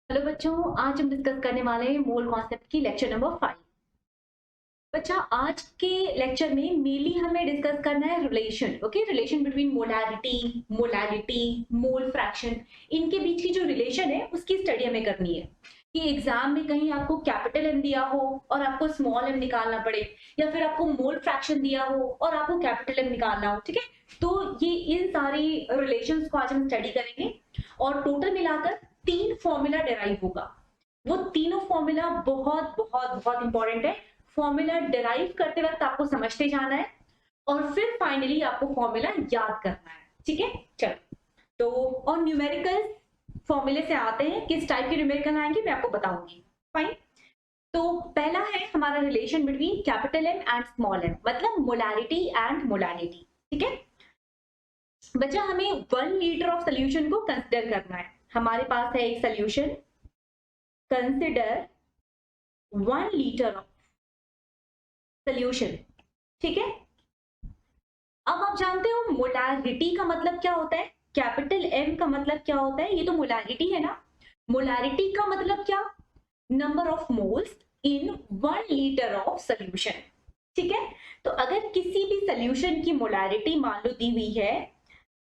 Hello बच्चों, आज हम डिस्कस करने वाले हैं मोल कॉन्सेप्ट की लेक्चर नंबर 5। बच्चा, आज के लेक्चर में मेनली हमें डिस्कस करना है relation. Okay, relation between molarity, mole fraction, इनके बीच की जो रिलेशन है उसकी स्टडी हमें करनी है। कि एग्जाम में कहीं आपको कैपिटल एम दिया हो और आपको स्मॉल एम निकालना पड़े, या फिर आपको मोल फ्रैक्शन दिया हो और आपको कैपिटल एम निकालना हो। ठीक है, तो ये इन सारी रिलेशंस को आज हम स्टडी करेंगे और टोटल मिलाकर 3 फॉर्मूला डेराइव होगा। वो तीनों फॉर्मूला बहुत बहुत बहुत इंपॉर्टेंट है। फॉर्मूला डिराइव करते वक्त आपको समझते जाना है और फिर फाइनली आपको फॉर्मूला याद करना है। ठीक है, चलो। तो और न्यूमेरिकल फॉर्मूले से आते हैं, किस टाइप के न्यूमेरिकल आएंगे मैं आपको बताऊंगी। फाइन। तो पहला है हमारा relation between capital M and small M, मतलब मोलारिटी एंड मोलारिटी। ठीक है बच्चा, हमें 1 लीटर ऑफ सोल्यूशन को कंसिडर करना है। हमारे पास है एक solution, consider 1 litre of solution. ठीक है, अब आप जानते हो मोलारिटी का मतलब क्या होता है, कैपिटल एम का मतलब क्या होता है। ये तो मोलारिटी है ना। मोलारिटी का मतलब क्या, number of moles in 1 litre of solution. ठीक है, तो अगर किसी भी सोल्यूशन की मोलारिटी मान लो दी हुई है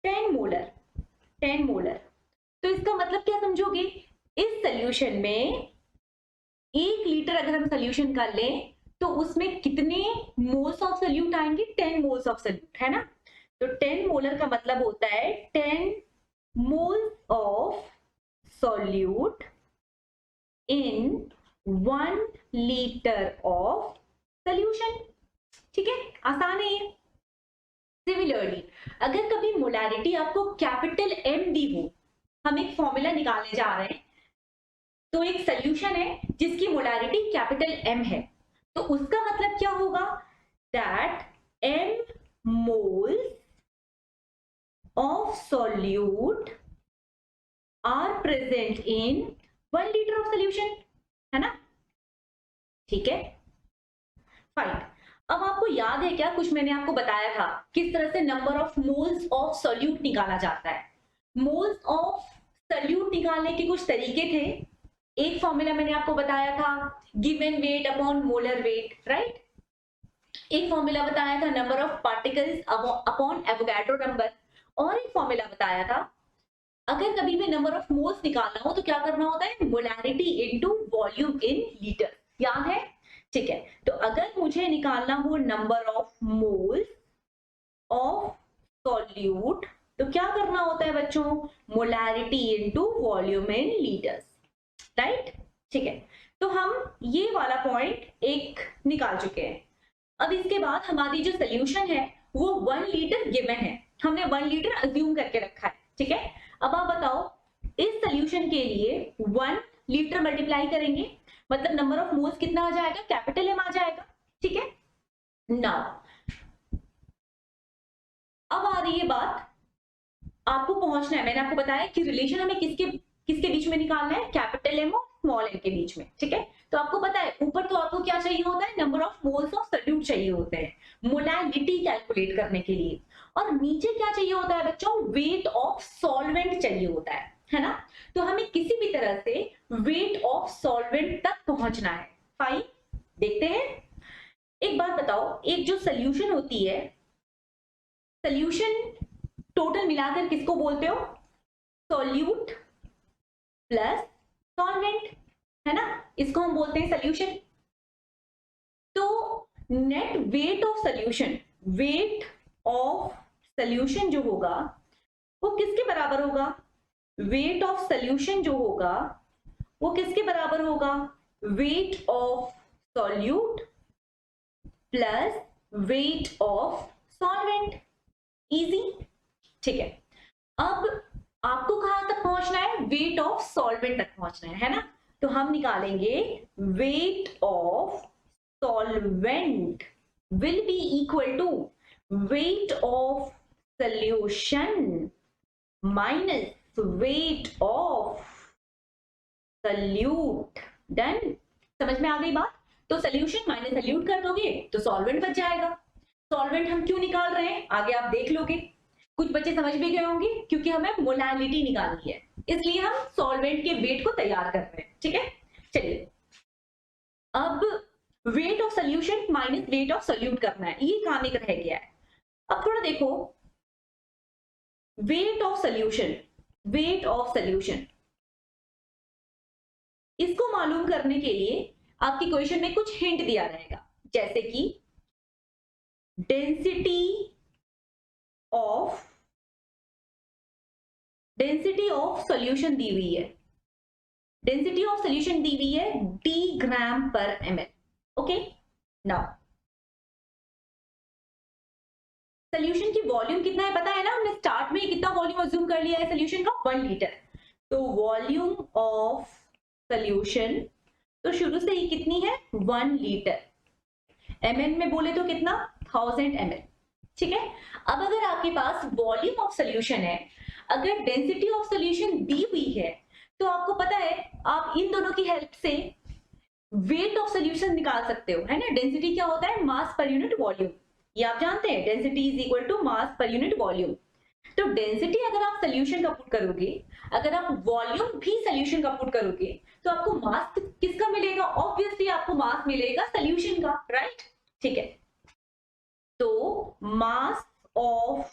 10 मोलर, 10 मोलर, तो इसका मतलब क्या समझोगे, इस सोल्यूशन में 1 लीटर अगर हम सोल्यूशन कर लें तो उसमें कितने मोल्स ऑफ सोल्यूट आएंगे, 10 मोल्स ऑफ सोल्यूट, है ना। तो 10 मोलर का मतलब होता है 10 moles of solute in 1 litre of solution. ठीक है, आसान है ये। सिमिलरली अगर कभी मोलैरिटी आपको कैपिटल एम दी हो, हम एक फॉर्मूला निकालने जा रहे हैं, तो एक सोल्यूशन है जिसकी मोलैरिटी कैपिटल एम है, तो उसका मतलब क्या होगा, that m moles of solute are present in 1 liter of solution, है ना। ठीक है, फाइन। अब आपको याद है क्या, कुछ मैंने आपको बताया था किस तरह से number of moles of solute निकाला जाता है। मोल्स ऑफ सोल्यूट निकालने के कुछ तरीके थे। एक फॉर्मूला मैंने आपको बताया था, given weight upon molar weight, right. एक फॉर्मूला बताया था number of particles upon Avogadro number, और एक फॉर्मूला बताया था अगर कभी भी नंबर ऑफ मोल्स निकालना हो तो क्या करना होता है, molarity into volume in litre. याद है, ठीक है। तो अगर मुझे निकालना हो number of moles of solute, तो क्या करना होता है बच्चों, मोलैरिटी इनटू वॉल्यूम इन लीटर्स, राइट। ठीक है, तो हम ये वाला पॉइंट एक निकाल चुके हैं। अब इसके बाद हमारी जो सोल्यूशन है वो 1 लीटर गिवन है, हमने 1 लीटर अज्यूम करके रखा है। ठीक है, अब आप बताओ, इस सोल्यूशन के लिए 1 लीटर मल्टीप्लाई करेंगे, मतलब नंबर ऑफ मोल्स कितना आ जाएगा, कैपिटल एम आ जाएगा। ठीक है, नाउ अब आ रही है बात, आपको पहुंचना है, मैंने आपको बताया कि रिलेशन हमें किसके किसके बीच में निकालना है, कैपिटल एम और स्मॉल एम के बीच में। ठीक है, तो आपको पता है ऊपर तो आपको क्या चाहिए होता है, number of moles of solute चाहिए होते हैं मोलैरिटी कैलकुलेट करने के लिए, और नीचे क्या चाहिए होता है बच्चों, वेट ऑफ सॉल्वेंट चाहिए होता है ना। तो हमें किसी भी तरह से वेट ऑफ सॉल्वेंट तक पहुंचना है। फाइन, देखते हैं। एक बात बताओ, एक जो सोल्यूशन होती है, सोल्यूशन टोटल मिलाकर किसको बोलते हो, सोल्यूट प्लस सॉल्वेंट, है ना, इसको हम बोलते हैं सोल्यूशन। तो net wait of solution, wait of solution जो होगा वो किसके बराबर होगा, वेट ऑफ सोल्यूशन जो होगा वो किसके बराबर होगा, wait of solute plus wait of solvent. Easy, ठीक है। अब आपको कहां तक पहुंचना है, वेट ऑफ सॉल्वेंट तक पहुंचना है ना। तो हम निकालेंगे weight of solvent will be equal to weight of solution minus weight of solute. Done, समझ में आ गई बात। तो सॉल्यूशन माइनस सॉल्यूट कर दोगे तो सॉल्वेंट बच जाएगा। सॉल्वेंट हम क्यों निकाल रहे हैं आगे आप देख लोगे। कुछ बच्चे समझ भी गए होंगे क्योंकि हमें मोलैलिटी निकालनी है, इसलिए हम सॉल्वेंट के वेट को तैयार कर रहे हैं। ठीक है, चलिए अब wait of solution minus weight of solute करना है, ये काम एक रह गया है। अब थोड़ा देखो wait of solution, wait of solution इसको मालूम करने के लिए आपकी क्वेश्चन में कुछ हिंट दिया रहेगा, जैसे कि डेंसिटी ऑफ सॉल्यूशन दी हुई है, डेंसिटी ऑफ सॉल्यूशन दी हुई है D gram per ml। Okay, now solution की वॉल्यूम कितना है पता है ना, हमने स्टार्ट में कितना वॉल्यूम अज्यूम कर लिया है सॉल्यूशन का, 1 लीटर। तो वॉल्यूम ऑफ सॉल्यूशन तो शुरू से ही कितनी है, 1 लीटर। ml में बोले तो कितना, 1000 ml। ठीक है, अब अगर आपके पास वॉल्यूम ऑफ सॉल्यूशन है, अगर डेंसिटी ऑफ सॉल्यूशन दी हुई है, तो आपको पता है आप इन दोनों की हेल्प से वेट ऑफ सॉल्यूशन निकाल सकते हो, है ना। डेंसिटी क्या होता है, मास पर यूनिट वॉल्यूम, ये आप जानते हैं, density is equal to mass per unit volume. तो डेंसिटी अगर आप सॉल्यूशन का पुट करोगे, अगर आप वॉल्यूम भी सॉल्यूशन का पुट करोगे, तो आपको मास किसका मिलेगा, ऑब्वियसली आपको मास मिलेगा सॉल्यूशन का, राइट। ठीक है, तो मास ऑफ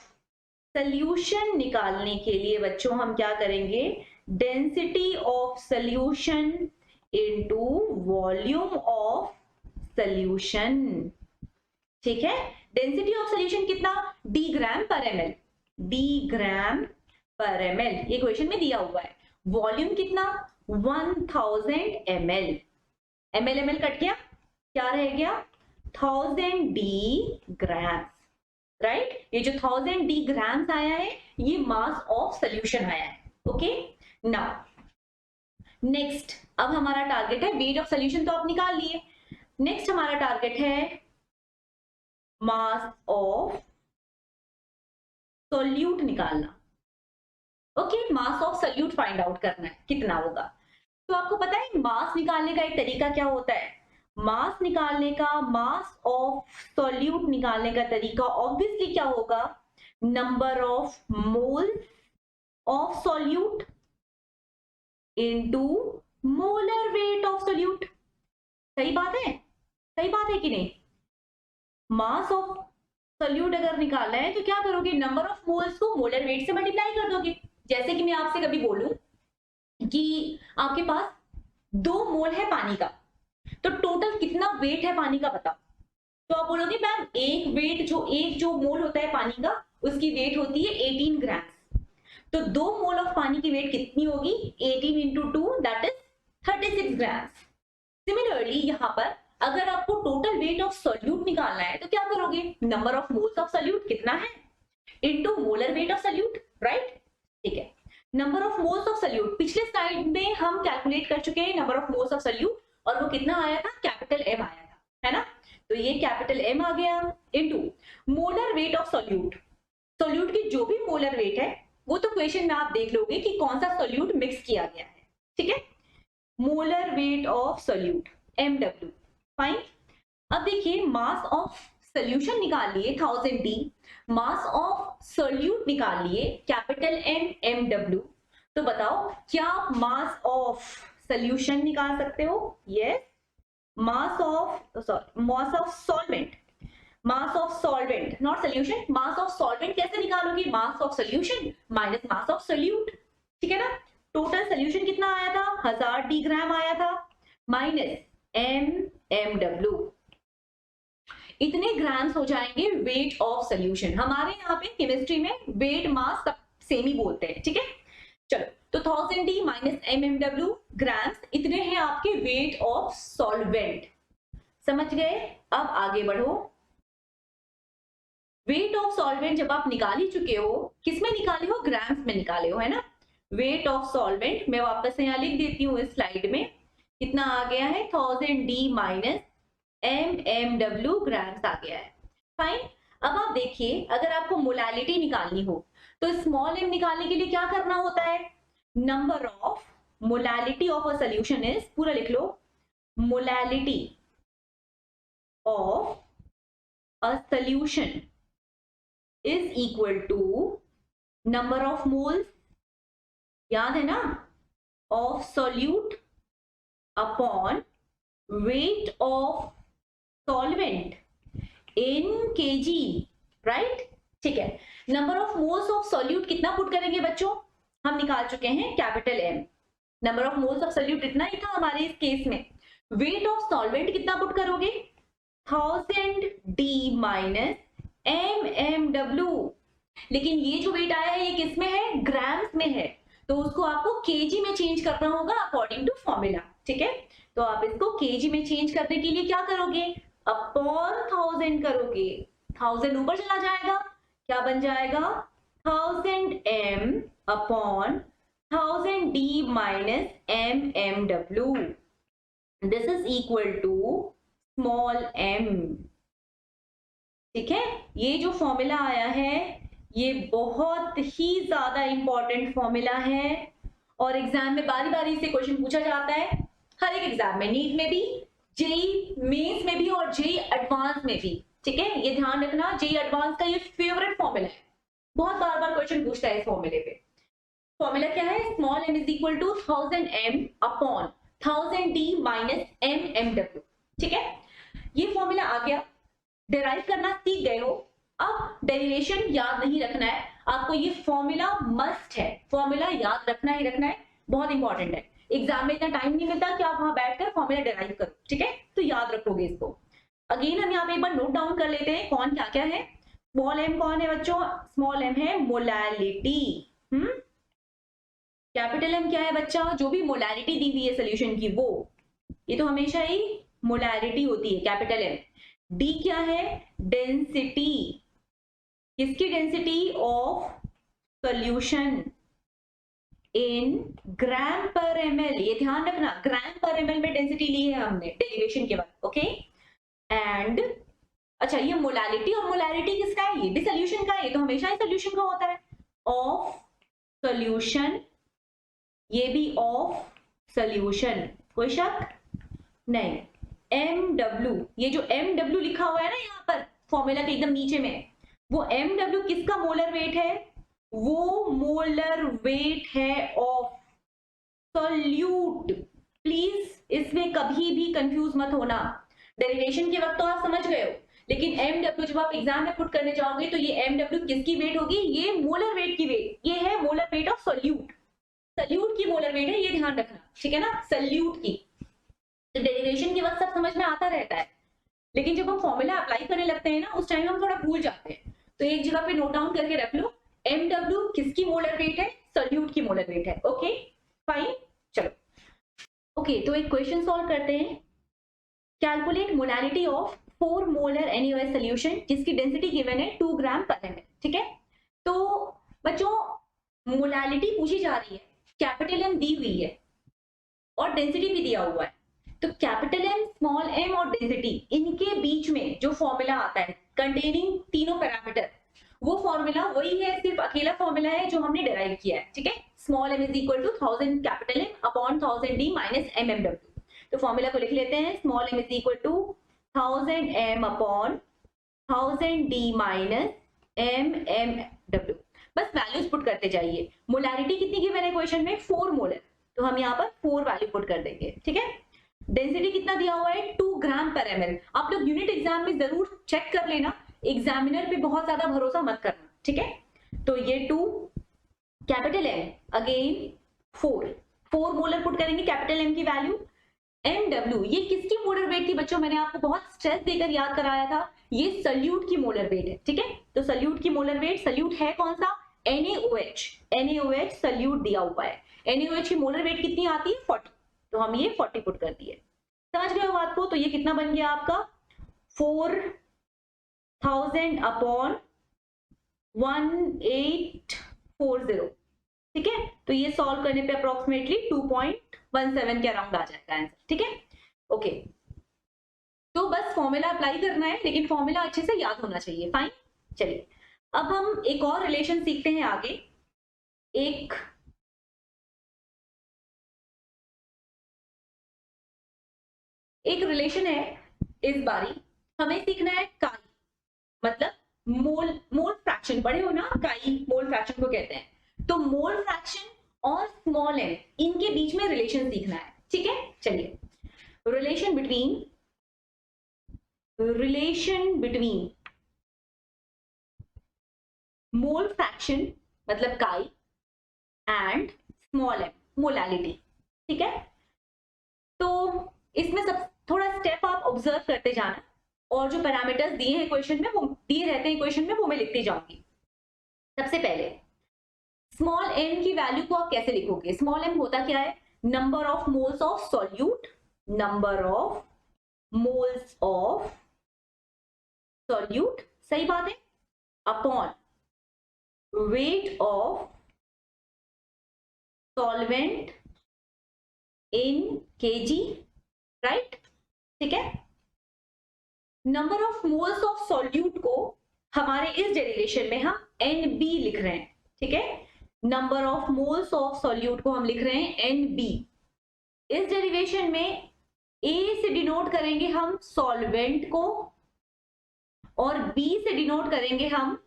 सॉल्यूशन निकालने के लिए बच्चों हम क्या करेंगे, density of solution into volume of solution. ठीक है, डेंसिटी ऑफ सॉल्यूशन कितना, D gram per ml, D gram per ml, ये क्वेश्चन में दिया हुआ है। वॉल्यूम कितना, 1000 ml, ml कट गया, क्या रह गया, 1000 डी ग्राम, राइट। ये जो 1000 डी ग्राम्स आया है ये मास ऑफ सॉल्यूशन आया है। ओके, नाउ नेक्स्ट, अब हमारा टारगेट है वेट ऑफ सॉल्यूशन तो आप निकाल लिए, नेक्स्ट हमारा टारगेट है मास ऑफ सोल्यूट निकालना। Okay, mass of solute find out करना है कितना होगा। तो आपको पता है मास निकालने का एक तरीका क्या होता है, मास निकालने का, मास ऑफ सोल्यूट निकालने का तरीका ऑब्वियसली क्या होगा, number of mole of solute into molar weight of solute. सही बात है, सही बात है कि नहीं। मास ऑफ सोल्यूट अगर निकालना है तो क्या करोगे, नंबर ऑफ मोल्स को मोलर वेट से मल्टीप्लाई कर दोगे। जैसे कि मैं आपसे कभी बोलूं कि आपके पास 2 मोल है पानी का, तो टोटल कितना वेट है पानी का बताओ, तो आप बोलोगे मैम एक जो मोल होता है पानी का उसकी वेट होती है 18 ग्राम। तो 2 मोल ऑफ पानी की वेट कितनी होगी, 18 into 2 that is 36 gram. Similarly यहाँ पर अगर आपको टोटल वेट ऑफ सोल्यूट निकालना है तो क्या करोगे, number of moles of solute कितना है into molar weight of solute, right. ठीक है, number of moles of solute पिछले स्लाइड में हम कैलकुलेट कर चुके हैं number of moles of solute, और वो कितना आया था, कैपिटल M आया था, है ना। तो ये कैपिटल M आ गया into molar weight of solute. Solute की जो भी मोलर वेट है वो तो क्वेश्चन में आप देख लोगे कि कौन सा सोल्यूट मिक्स किया गया है। ठीक है, molar weight of solute MW, fine. अब देखिए मास ऑफ सोल्यूशन निकाल लिए 1000 D, मास ऑफ सोल्यूट निकाल लिए कैपिटल M MW। तो बताओ क्या आप मास ऑफ सोल्यूशन निकाल सकते हो, yes. Mass of solvent, mass of solvent not solution, mass of solvent कैसे निकालोगे, मास of solution minus mass of solute. ठीक है ना, टोटल सोल्यूशन कितना आया था, 1000 डी ग्राम आया था, माइनस MMW, इतने ग्राम्स हो जाएंगे वेट ऑफ सोल्यूशन। हमारे यहाँ पे केमिस्ट्री में वेट मास सब सेम ही बोलते हैं। ठीक है, चलो तो 1000 D माइनस MMW ग्राम्स, इतने हैं आपके वेट ऑफ सॉल्वेंट। समझ गए, अब आगे बढ़ो। वेट ऑफ सॉल्वेंट जब आप निकाल ही चुके हो, किसमें निकाले हो, ग्राम्स में निकाले हो, है ना। वेट ऑफ सॉल्वेंट मैं वापस से यहाँ लिख देती हूँ इस स्लाइड में, कितना आ गया है, 1000 D माइनस MMW ग्राम्स आ गया है, फाइन। अब आप देखिए अगर आपको मोलैलिटी निकालनी हो तो स्मॉल m निकालने के लिए क्या करना होता है, number of molality of a solution is, पूरा लिख लो, molality of a solution is equal to number of moles, याद है ना, of solute upon weight of solvent in kg, right. ठीक है, number of moles of solute कितना put करेंगे बच्चों, हम निकाल चुके हैं capital M. Number of moles of solute इतना ही था हमारे इस केस में। वेट ऑफ सॉल्वेंट कितना पुट करोगे, 1000 डी माइनस MMW। लेकिन ये जो वेट आया है ये किस में है, ग्राम्स में है, तो उसको आपको केजी में चेंज करना होगा अकॉर्डिंग टू फॉर्मूला। ठीक है, तो आप इसको केजी में चेंज करने के लिए क्या करोगे, अपॉन 1000 करोगे, 1000 ऊपर चला जाएगा, क्या बन जाएगा 1000 M upon 1000 D minus MMW, this is equal to small m। ठीक है, ये जो फॉर्मूला आया है ये बहुत ही ज्यादा इंपॉर्टेंट फॉर्मूला है और एग्जाम में बारी बारी से क्वेश्चन पूछा जाता है, हर एक एग्जाम में, नीट में भी, जेई मेंस में भी और जेई एडवांस में भी। ठीक है, ये ध्यान रखना, जेई एडवांस का ये फेवरेट फॉर्मूला है, बहुत बार बार क्वेश्चन पूछता है इस फॉर्मूले पे। फॉर्मूला क्या है, small m is equal to 1000 M upon 1000 D minus MMW। ठीक है, ये फॉर्मूला आ गया, डेराइव करना सीख गए हो। अब डेरिवेशन याद नहीं रखना है आपको, ये फॉर्मूला मस्ट है, फॉर्मूला याद रखना ही रखना है, बहुत इंपॉर्टेंट है। एग्जाम में इतना टाइम नहीं मिलता कि आप वहां बैठकर फॉर्मूला डेराइव करो। ठीक है, तो याद रखोगे इसको। अगेन हम यहाँ पे एक बार नोट डाउन कर लेते हैं कौन क्या क्या है। स्मॉल m कौन है बच्चों, स्मॉल m है मोलैलिटी। कैपिटल M क्या है बच्चा, जो भी मोलैलिटी दी हुई है सोल्यूशन की वो, ये तो हमेशा ही मोलैलिटी होती है कैपिटल M। D क्या है, डेंसिटी, किसकी density, of solution in gram per ml, ये ध्यान रखना, ग्राम पर ml में डेंसिटी ली है हमने डेरिवेशन के बाद। ओके, एंड अच्छा ये मोलैलिटी और मोलैरिटी किसका है, ये भी सोल्यूशन का है, ये तो हमेशा ही सोल्यूशन का होता है, ऑफ सोल्यूशन, ये भी ऑफ सोल्यूशन, कोई शक नहीं। MW, ये जो MW लिखा हुआ है ना यहाँ पर फॉर्मूला के एकदम नीचे में, वो MW किसका मोलर वेट है, वो मोलर वेट है ऑफ सोल्यूट। प्लीज इसमें कभी भी कंफ्यूज मत होना, डेरिवेशन के वक्त तो आप समझ गए हो, लेकिन MW जब आप एग्जाम में पुट करने जाओगे तो ये MW किसकी वेट होगी, ये मोलर वेट की वेट, ये है molar weight of solute, solute की मोलर वेट है, ये ध्यान रखना। ठीक है ना, सोल्यूट की, तो डेरिवेशन के वक्त सब समझ में आता रहता है, लेकिन जब हम फॉर्मूला अप्लाई करने लगते हैं ना उस टाइम हम थोड़ा भूल जाते हैं, तो एक जगह पे नोट डाउन करके रख लो, MW किसकी मोलर वेट है, सोल्यूट की मोलर वेट है। ओके फाइन, चलो ओके, तो एक क्वेश्चन सॉल्व करते हैं। Calculate molality of 4 molar NaOH solution जिसकी डेंसिटी गिवन है 2 ग्राम पर ml। ठीक है, तो बच्चों मोलैलिटी पूछी जा रही है, कैपिटल M दी हुई है और डेंसिटी भी दिया हुआ है, तो कैपिटल M, स्मॉल m और डेंसिटी, इनके बीच में जो फॉर्मूला आता है कंटेनिंग तीनों पैरामीटर, वो फॉर्मूला वही है, सिर्फ अकेला फॉर्मूला है जो हमने डिराइव किया है। ठीक है, small m is equal to 1000 capital M upon 1000 D minus MMW। तो फॉर्मूला को लिख लेते हैं, small m is equal to 1000 M upon 1000 D minus MMW। बस वैल्यूज पुट करते जाइए। मोलैरिटी कितनी गिवन है क्वेश्चन में, 4 मोलर, तो हम यहाँ पर 4 वैल्यू पुट कर देंगे। ठीक है, डेंसिटी कितना दिया हुआ है 2 ग्राम पर ml। आप लोग यूनिट एग्जाम में जरूर चेक कर लेना, एग्जामिनर पे बहुत ज्यादा भरोसा मत करना। ठीक है, तो ये 2 capital M again 4 molar put करेंगे कैपिटल M की वैल्यू। MW ये किसकी मोलर वेट थी बच्चों, मैंने आपको बहुत स्ट्रेस देकर याद कराया था, ये सोल्यूट की मोलर वेट है। ठीक है, तो सोल्यूट की मोलर वेट, सोल्यूट है कौन सा, NaOH सोल्यूट दिया हुआ है, NaOH की मोलर वेट कितनी आती है 40, तो हम ये 40 पुट कर दिए। समझ गए हो बात को, तो ये कितना बन गया आपका 4000 अपॉन 1840। ठीक है, तो ये सॉल्व करने पे अप्रोक्सीमेटली 2.17 के अराउंड आ जाएगा आंसर। ठीक है, ओके, तो बस फॉर्मूला अप्लाई करना है, लेकिन फॉर्मूला अच्छे से याद होना चाहिए। फाइन, चलिए अब हम एक और रिलेशन सीखते हैं आगे। एक रिलेशन है, इस बारी हमें सीखना है काई, मतलब मोल फ्रैक्शन, पढ़े हो ना, काई मोल फ्रैक्शन को कहते हैं। तो मोल फ्रैक्शन और स्मॉल एम, इनके बीच में रिलेशन सीखना है, ठीक है। चलिए, रिलेशन बिटवीन मोल फ्रैक्शन मतलब काई एंड स्मॉल एम मोलैलिटी, ठीक है। तो इसमें सब थोड़ा स्टेप आप ऑब्जर्व करते जाना, और जो पैरामीटर्स दिए हैं क्वेश्चन में, वो दिए रहते हैं क्वेश्चन में, वो मैं लिखती जाऊंगी। सबसे पहले स्मॉल एम की वैल्यू को आप कैसे लिखोगे? स्मॉल एम होता क्या है? Number of moles of solute, number of moles of solute, सही बात है, upon weight of solvent in kg, right, ठीक है। Number of moles of solute को हमारे इस डेरिवेशन में हम NB लिख रहे हैं, ठीक है। Number of moles of solute को हम लिख रहे हैं NB। इस डेरिवेशन में A से डिनोट करेंगे हम सॉल्वेंट को, और B से डिनोट करेंगे हम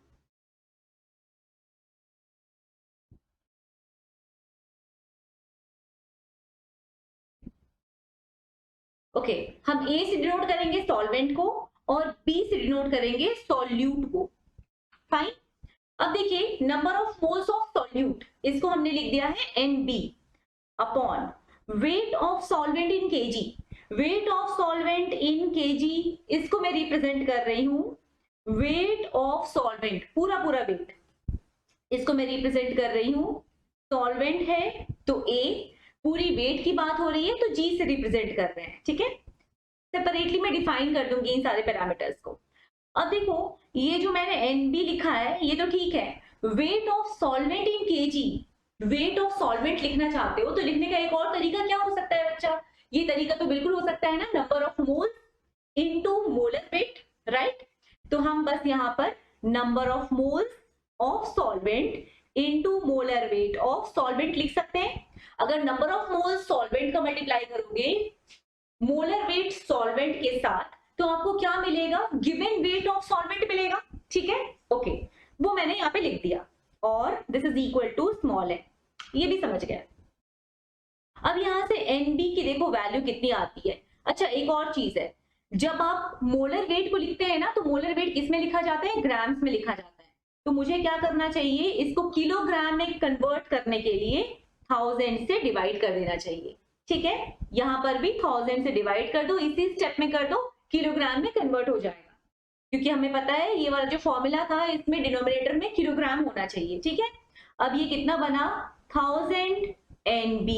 हम A से डिनोट करेंगे सॉल्वेंट को, और B से डिनोट करेंगे सॉल्यूट को, फाइन। अब देखिए, number of moles of solute, इसको हमने लिख दिया है NB upon weight of solvent in KG. Wait of solvent in KG, इसको मैं रिप्रेजेंट कर रही हूं वेट ऑफ सॉल्वेंट, पूरा पूरा वेट, इसको मैं रिप्रेजेंट कर रही हूं। सॉल्वेंट है तो A, पूरी वेट की बात हो रही है तो G से रिप्रेजेंट कर रहे हैं, ठीक है। सेपरेटली मैं डिफाइन कर दूंगी इन सारे पैरामीटर्स को। अब देखो, ये जो मैंने NB लिखा है ये तो ठीक है, wait of solvent in KG, wait of solvent लिखना चाहते हो तो लिखने का एक और तरीका क्या हो सकता है बच्चा? ये तरीका तो बिल्कुल हो सकता है ना, number of moles into molar weight, right. तो हम बस यहाँ पर number of moles of solvent into molar weight of solvent लिख सकते हैं। अगर नंबर ऑफ मोल्स सॉल्वेंट का मल्टीप्लाई करोगे मोलर वेट सॉल्वेंट के साथ, तो आपको क्या मिलेगा? गिवन वेट ऑफ सॉल्वेंट मिलेगा, ठीक है। ओके, वो मैंने यहाँ पे लिख दिया, और this is equal to small n, ये भी समझ गया। अब यहाँ से NB की देखो वैल्यू कितनी आती है। अच्छा, एक और चीज है, जब आप मोलर वेट को लिखते हैं ना, तो मोलर वेट किस में लिखा जाता है? ग्राम्स में लिखा जाता है। तो मुझे क्या करना चाहिए? इसको किलोग्राम में कन्वर्ट करने के लिए 1000 से डिवाइड कर देना चाहिए, ठीक है। यहां पर भी 1000 से डिवाइड कर दो, इसी स्टेप में कर दो, किलोग्राम में कन्वर्ट हो जाएगा, क्योंकि हमें पता है ये वाला जो फॉर्मूला था इसमें डिनोमिनेटर में किलोग्राम होना चाहिए, ठीक है। अब ये कितना बना? 1000 NB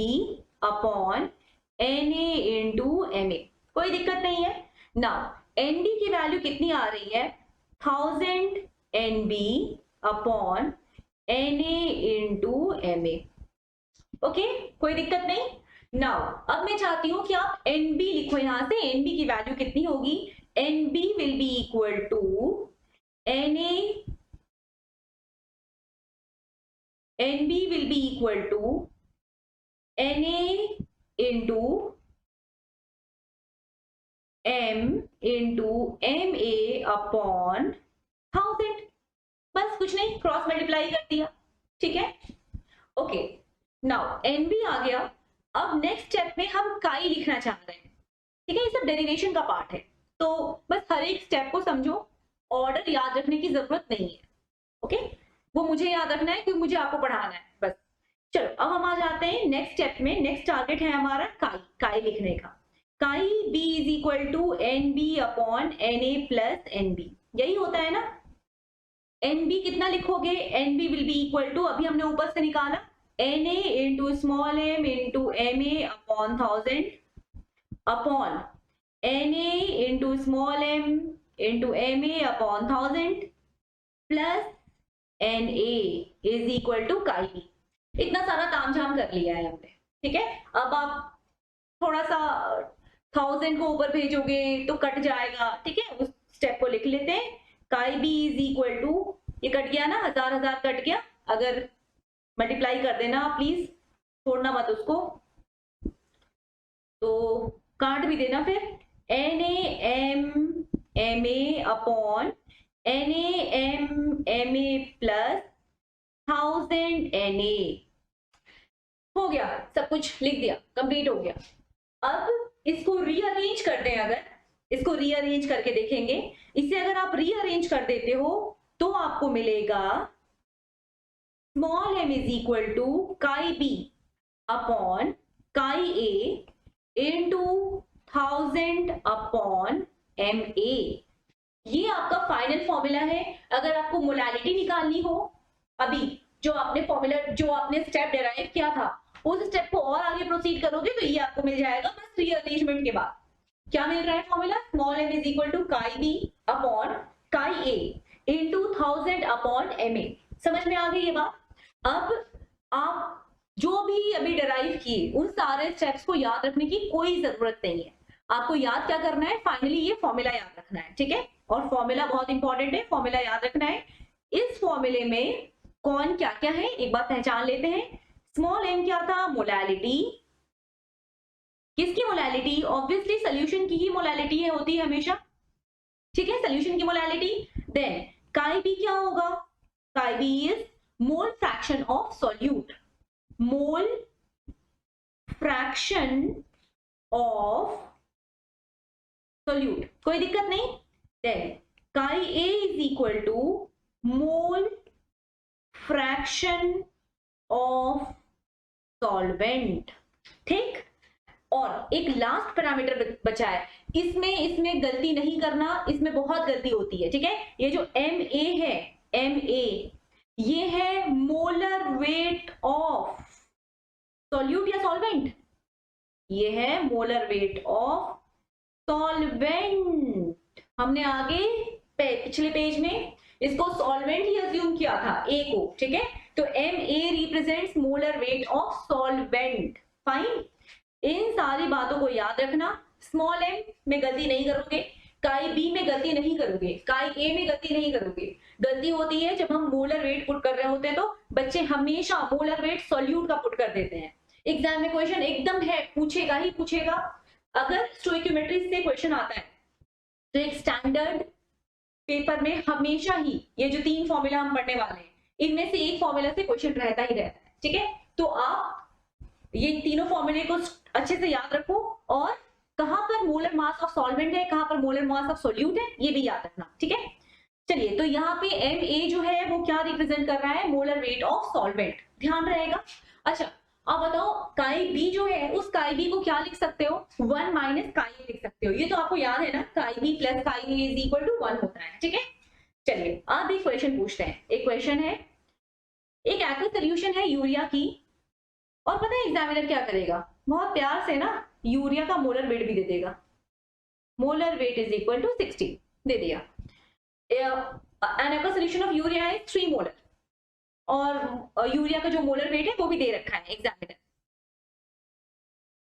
upon NA into MA, कोई दिक्कत नहीं है। नाउ NB की वैल्यू कितनी आ रही है? 1000 NB upon NA into MA, okay, कोई दिक्कत नहीं। नाउ अब मैं चाहती हूं कि आप NB लिखो, यहां से NB की वैल्यू कितनी होगी? NB will be equal to NA, NB will be equal to NA into M into MA upon 1000, बस कुछ नहीं, क्रॉस मल्टीप्लाई कर दिया, ठीक है। ओके, नाउ NB आ गया। अब नेक्स्ट स्टेप में हम काई लिखना चाह रहे हैं, ठीक है। ये सब डेरिवेशन का पार्ट है, तो बस हर एक स्टेप को समझो, ऑर्डर याद रखने की जरूरत नहीं है, ओके। वो मुझे याद रखना है क्योंकि मुझे आपको पढ़ाना है, बस। चलो, अब हम आ जाते हैं नेक्स्ट स्टेप में। नेक्स्ट टारगेट है हमारा काई, काई लिखने का। Chi B is equal to NB upon NA plus NB, यही होता है ना। NB कितना लिखोगे? NB will be equal to, अभी हमने ऊपर से निकाला, NA into small m into MA upon 1000 upon NA into small m into MA upon 1000 plus NA is equal to chi B। इतना सारा तामझाम कर लिया है हमने, ठीक है। अब आप थोड़ा सा 1000 को ऊपर भेजोगे तो कट जाएगा, ठीक है, उस स्टेप को लिख लेते हैं। काई B इज इक्वल टू, ये कट गया ना, 1000 कट गया, अगर मल्टीप्लाई कर देना प्लीज, छोड़ना मत उसको, तो काट भी देना फिर। NA M MA upon NaMMa plus 1000 Na। हो गया, सब कुछ लिख दिया, कंप्लीट हो गया। अब इसको रीअरेंज करते हैं, अगर इसको रीअरेंज करके देखेंगे, इसे अगर आप रीअरेंज कर देते हो तो आपको मिलेगा small m is equal to chi B upon chi A into 1000 upon M A. ये आपका फाइनल फॉर्मूला है। अगर आपको मोलालिटी निकालनी हो, अभी जो आपने फॉर्मूला, जो आपने स्टेप डिराइव किया था, उस स्टेप को और आगे प्रोसीड करोगे तो ये आपको मिल जाएगा बस रीअरेंजमेंट के बाद। क्या मिल रहा है formula? Small m is equal to chi B upon chi A into 1000 upon M A. समझ में आ गई ये बात? अब आप जो भी अभी डिराइव किए उन सारे स्टेप्स को याद रखने की कोई जरूरत नहीं है। आपको याद क्या करना है? फाइनली ये फॉर्मूला याद रखना है, ठीक है? और फॉर्मूला बहुत इंपॉर्टेंट है, फॉर्मूला याद रखना है। इस फॉर्मूले में कौन क्या क्या है एक बार पहचान लेते हैं। स्मॉल m क्या था? मोलालिटी। किसकी मोलालिटी? ऑब्वियसली सोल्यूशन की ही मोलालिटी है, होती है हमेशा, ठीक है? सोल्यूशन की मोलालिटी। देन काई बी क्या होगा? Chi B is mole fraction of solute, mole fraction of solute, कोई दिक्कत नहीं। Then chi A is equal to mole fraction of solvent, ठीक? और एक लास्ट पैरामीटर बचा है, इसमें गलती नहीं करना, इसमें बहुत गलती होती है, ठीक है? ये जो एम ए है, एम ए, ये है मोलर वेट ऑफ सॉल्यूट या सॉल्वेंट, ये है मोलर वेट ऑफ सॉल्वेंट। हमने आगे पिछले पेज में इसको सॉल्वेंट ही अज्यूम किया था, ए को, ठीक है? तो M A represents molar weight of solvent. Fine, इन सारी बातों को याद रखना। स्मॉल m में गलती नहीं करोगे, काई बी में गलती नहीं करोगे, काई ए में गलती नहीं करोगे। गलती होती है जब हम मोलर वेट पुट कर रहे होते हैं, तो बच्चे हमेशा मोलर वेट सॉल्यूट का पुट कर देते हैं। एग्जाम में क्वेश्चन एकदम है, पूछेगा ही पूछेगा। अगर स्टोइकियोमेट्री से क्वेश्चन आता है तो एक स्टैंडर्ड पेपर में हमेशा ही ये जो 3 फॉर्मूला हम पढ़ने वाले हैं, इनमें से एक फॉर्मूला से क्वेश्चन रहता ही रहता है, ठीक है? तो आप ये तीनों फॉर्मूले को अच्छे से याद रखो, और कहां पर मोलर मास ऑफ सॉल्वेंट है, कहां पर मोलर मास ऑफ सोल्यूट है, ये भी याद रखना, ठीक है? चलिए, तो यहाँ पे एम ए जो है वो क्या रिप्रेजेंट कर रहा है? मोलर वेट ऑफ सॉल्वेंट, ध्यान रहेगा। अच्छा, अब बताओ काई बी जो है, उस काई बी को क्या लिख सकते हो? 1 माइनस काई ए लिख सकते हो। ये तो आपको याद है ना, काई B plus chi A is equal to 1 होता है, ठीक है? चलिए, अब एक क्वेश्चन पूछते हैं। एक क्वेश्चन है, एक एक्वस सोल्यूशन है यूरिया की, और पता है एग्जामिनर क्या करेगा? बहुत प्यार से ना यूरिया का मोलर वेट भी दे देगा। Molar weight is equal to 60 दे दिया। An aqueous solution of urea है 3 मोलर, और यूरिया का जो मोलर वेट है वो भी दे रखा है examiner.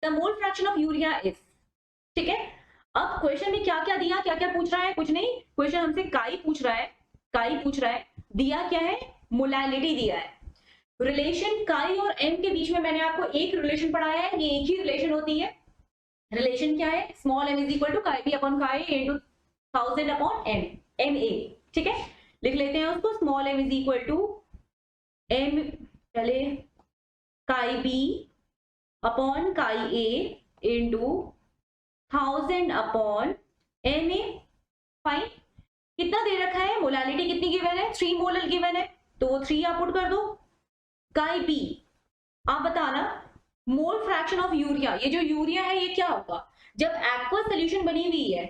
The mole fraction of urea is, ठीक है? अब क्वेश्चन में क्या क्या दिया, क्या क्या पूछ रहा है? कुछ नहीं, क्वेश्चन हमसे काई पूछ रहा है, काई पूछ रहा है। दिया क्या है? मोलालिटी दिया है। रिलेशन काई और एम के बीच में मैंने आपको एक रिलेशन पढ़ाया है, ये एक ही रिलेशन होती है। रिलेशन क्या है? Small m is equal to chi B upon chi A into 1000 upon M, M A, ठीक है? लिख लेते हैं उसको। Small m is equal to M, पहले chi B upon chi A into 1000 upon M A. Fine, कितना दे रखा है? मोलालिटी कितनी गिवन है? 3 मोलर गिवन है, तो 3 आप पुट कर दो। काई बी, आप बताना मोल फ्रैक्शन ऑफ यूरिया, ये जो यूरिया है ये क्या होगा? जब एक्वस सोल्यूशन बनी हुई है,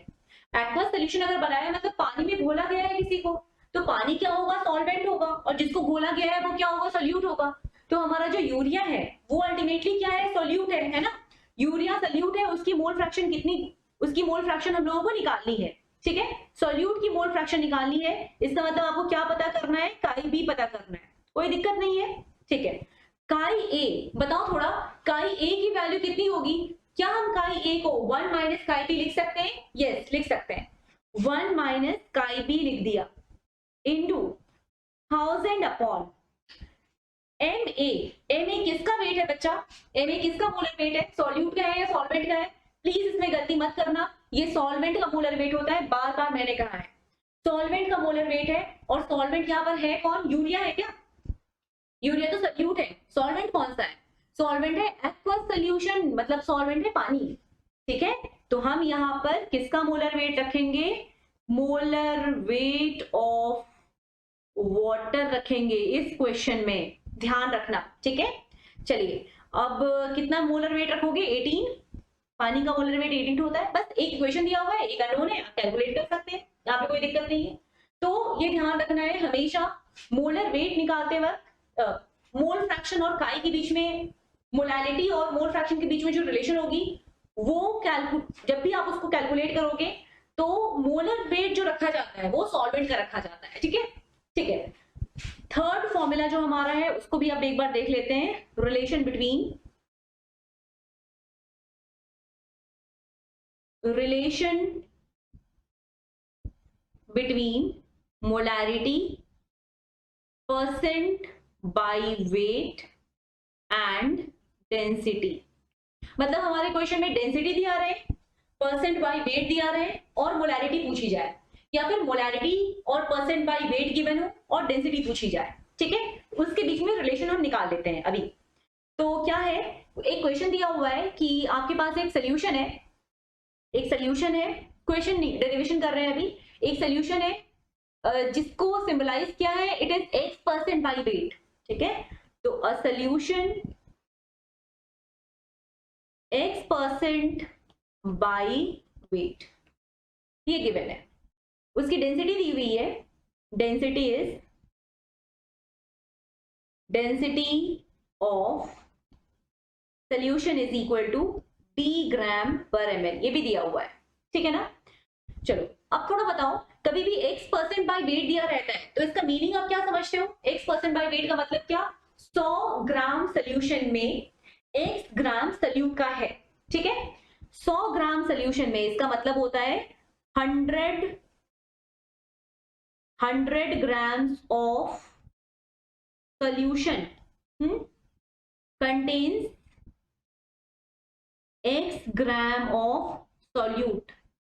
एक्वस सोल्यूशन अगर बनाया मतलब पानी में घोला गया है किसी को, तो पानी क्या होगा? सॉल्वेंट होगा, और जिसको घोला गया है वो क्या होगा? सोल्यूट होगा। तो हमारा जो यूरिया है वो अल्टीमेटली क्या है? सोल्यूट है ना? यूरिया सोल्यूट है, उसकी मोल फ्रैक्शन कितनी, उसकी मोल फ्रैक्शन हम लोगों को निकालनी है, ठीक है? सोल्यूट की मोल फ्रैक्शन निकालनी है, इसका मतलब आपको क्या पता करना है? काई बी पता करना है, कोई दिक्कत नहीं है, ठीक है? काई ए बताओ थोड़ा, काई ए की वैल्यू कितनी होगी? क्या हम काई ए को 1 माइनस काई बी लिख सकते हैं? यस, लिख सकते हैं। 1 माइनस काई बी लिख दिया into 1000 upon M A. M A किसका वेट है बच्चा? एम ए किसका मोलर वेट है? सॉल्यूट का है या सॉल्वेंट का है? प्लीज इसमें गलती मत करना, ये सॉल्वेंट का मोलर वेट होता है, बार बार मैंने कहा है। सॉल्वेंट का मोलर वेट है, और सॉल्वेंट यहाँ पर है कौन, यूरिया है क्या, यूरिया तो सॉल्यूट है, सॉल्वेंट कौन सा है, सॉल्वेंट है एक्वस सॉल्यूशन, मतलब सॉल्वेंट है पानी, ठीक है। तो हम यहाँ पर किसका मोलर वेट रखेंगे, मोलर वेट ऑफ वाटर रखेंगे इस क्वेश्चन में, ध्यान रखना, ठीक है। चलिए अब कितना मोलर वेट रखोगे, 18, पानी का मोलर वेट 18 होता है, बस एक इक्वेशन दिया हुआ है, एक अननोन है, आप कैलकुलेट कर सकते हैं, यहाँ पे कोई दिक्कत नहीं है। तो ये ध्यान रखना है हमेशा मोलर वेट निकालते वक्त मोल फ्रैक्शन और काई के बीच में, मोलैलिटी और मोल फ्रैक्शन के बीच में जो रिलेशन होगी वो जब भी आप उसको कैलकुलेट करोगे तो मोलर वेट जो रखा जाता है वो सॉल्वेंट का रखा जाता है, ठीक है, ठीक है। थर्ड फॉर्मूला जो हमारा है उसको भी आप एक बार देख लेते हैं, relation between molarity percent by wait and density. मतलब हमारे क्वेश्चन में डेंसिटी दिया रहे, परसेंट बाय वेट दिया रहे और मोलैरिटी पूछी जाए, या फिर मोलैरिटी और परसेंट बाय वेट गिवन हो और डेंसिटी पूछी जाए, ठीक है, उसके बीच में रिलेशन हम निकाल लेते हैं अभी। तो क्या है, एक क्वेश्चन दिया हुआ है कि आपके पास एक सोल्यूशन है, एक सोल्यूशन है, क्वेश्चन डेरिवेशन कर रहे हैं अभी, एक सोल्यूशन है जिसको सिंबलाइज किया है, it is X percent by weight, ठीक है। तो a solution X percent by weight ये गिवन है, उसकी डेंसिटी दी हुई है, density is density of solution is equal to D gram per ml, ये भी दिया हुआ है, ठीक है ना। चलो अब थोड़ा बताओ, कभी भी x परसेंट बाय वेट दिया रहता है तो इसका मीनिंग आप क्या समझते हो, x परसेंट बाय वेट का मतलब क्या, 100 ग्राम सोल्यूशन में x ग्राम सोल्यूट का है, ठीक है, 100 ग्राम सोल्यूशन में इसका मतलब होता है 100 grams of solution contains x gram of solute।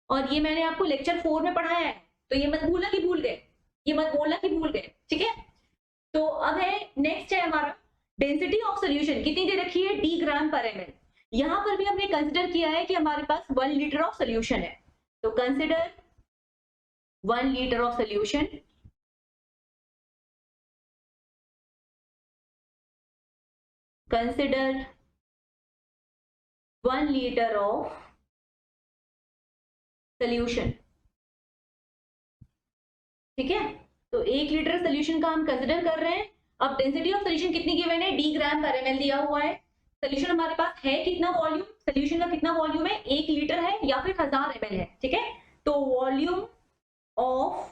और ये मैंने आपको लेक्चर 4 में पढ़ाया है, तो ये मत भूलना कि भूल गए, ये मत बोलना कि भूल गए, ठीक है। तो अब है नेक्स्ट है हमारा डेंसिटी ऑफ सोल्यूशन, कितनी दे रखी है, डी ग्राम पर ml। यहां पर भी हमने कंसिडर किया है कि हमारे पास 1 लीटर ऑफ सोल्यूशन है, तो consider 1 litre of solution, consider 1 litre of solution, ठीक है। तो 1 लीटर सोल्यूशन का हम कंसिडर कर रहे हैं। अब डेंसिटी ऑफ सोल्यूशन कितनी गिवन है, डी ग्राम पर ml दिया हुआ है, सोल्यूशन हमारे पास है कितना वॉल्यूम, सोल्यूशन का कितना वॉल्यूम है, 1 लीटर है या फिर 1000 ml है, ठीक है। तो वॉल्यूम ऑफ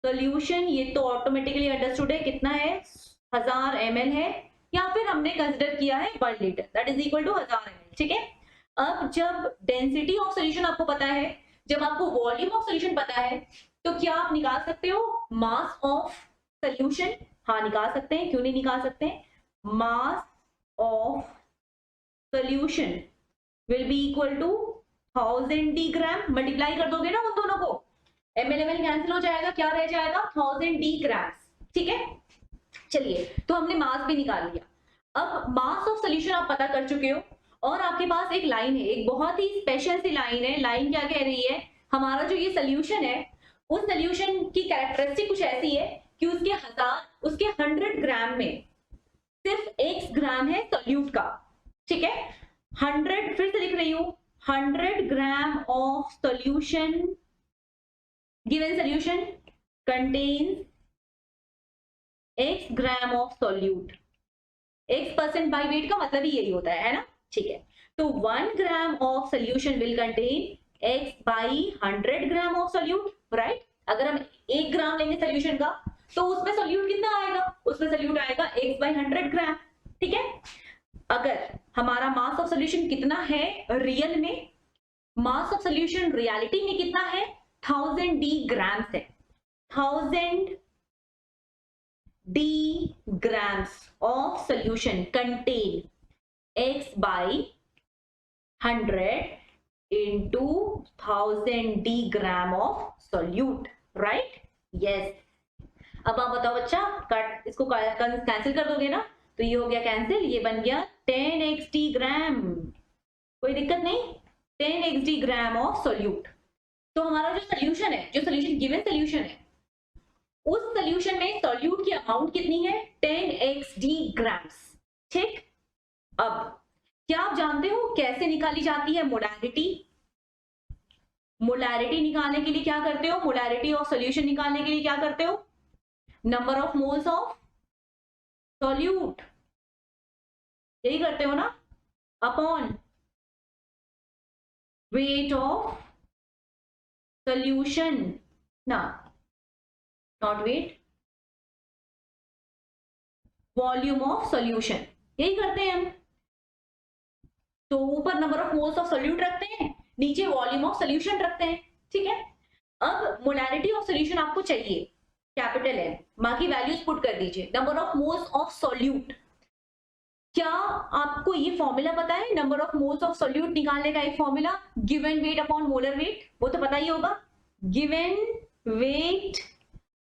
सोल्यूशन ये तो ऑटोमेटिकली अंडरस्टूड है, कितना है 1000 ml है, या फिर हमने कंसिडर किया है 1 litre, that is equal to 1000 ml, ठीक है। अब जब डेंसिटी ऑफ सोल्यूशन आपको पता है, जब आपको वॉल्यूम ऑफ सोल्यूशन पता है, तो क्या आप निकाल सकते हो मास ऑफ सोल्यूशन, हाँ निकाल सकते हैं, क्यों नहीं निकाल सकते हैं, mass of solution will be equal to 1000 D gram, multiply कर दोगे ना उन दोनों को, ml ml कैंसिल हो जाएगा, क्या रह जाएगा 1000 डी ग्राम, ठीक है। चलिए तो हमने मास भी निकाल लिया, अब मास ऑफ सोल्यूशन आप पता कर चुके हो, और आपके पास एक लाइन है, एक बहुत ही स्पेशल सी लाइन है, लाइन क्या कह रही है, हमारा जो ये सोल्यूशन है उस सोल्यूशन की कैरेक्टरिस्टिक कुछ ऐसी है कि उसके 100 ग्राम में सिर्फ x ग्राम है सोल्यूट का, ठीक है। 100 फिर से लिख रही हूं, 100 gram of solution, given solution contains x gram of solute, x percent by wait का मतलब ही यही होता है ना, ठीक है। तो 1 gram of solution will contain x by 100 gram of solute, right. अगर हम 1 ग्राम लेंगे सोल्यूशन का तो उसमें सोल्यूट कितना आएगा, उसमें सोल्यूट आएगा x बाई 100 ग्राम, ठीक है। अगर हमारा मास ऑफ सोल्यूशन कितना है रियल में, मास ऑफ सोल्यूशन रियलिटी में कितना है 1000 डी ग्राम्स है, 1000 D grams of solution contain x by 100 into 1000 d gram of solute, right, yes. अब आप बताओ बच्चा, कट इसको कैंसिल कर दोगे ना, तो ये हो गया कैंसिल, ये बन गया 10xt ग्राम, कोई दिक्कत नहीं, 10xt ग्राम ऑफ सोल्यूट। तो हमारा जो सोल्यूशन है, जो सोल्यूशन गिवन सोल्यूशन है, उस सोल्यूशन में सोल्यूट की अमाउंट कितनी है, 10xt ग्राम्स, ठीक। अब क्या आप जानते हो कैसे निकाली जाती है मोलैरिटी? मोलैरिटी निकालने के लिए क्या करते हो, मोलैरिटी ऑफ सोल्यूशन निकालने के लिए क्या करते हो, number of moles of solute, यही करते हो ना, अपॉन वेट ऑफ सोल्यूशन, ना not weight, volume of solution, यही करते हैं हम। तो ऊपर number of moles of solute रखते हैं, नीचे वॉल्यूम ऑफ सोल्यूशन रखते हैं, ठीक है। अब मोलैरिटी ऑफ सोल्यूशन आपको चाहिए कैपिटल एम, बाकी वैल्यूज पुट कर दीजिए। Number of moles of solute, क्या आपको ये फॉर्मूला पता है, number of moles of solute निकालने का एक formula, given weight upon molar weight, वो तो पता ही होगा, given weight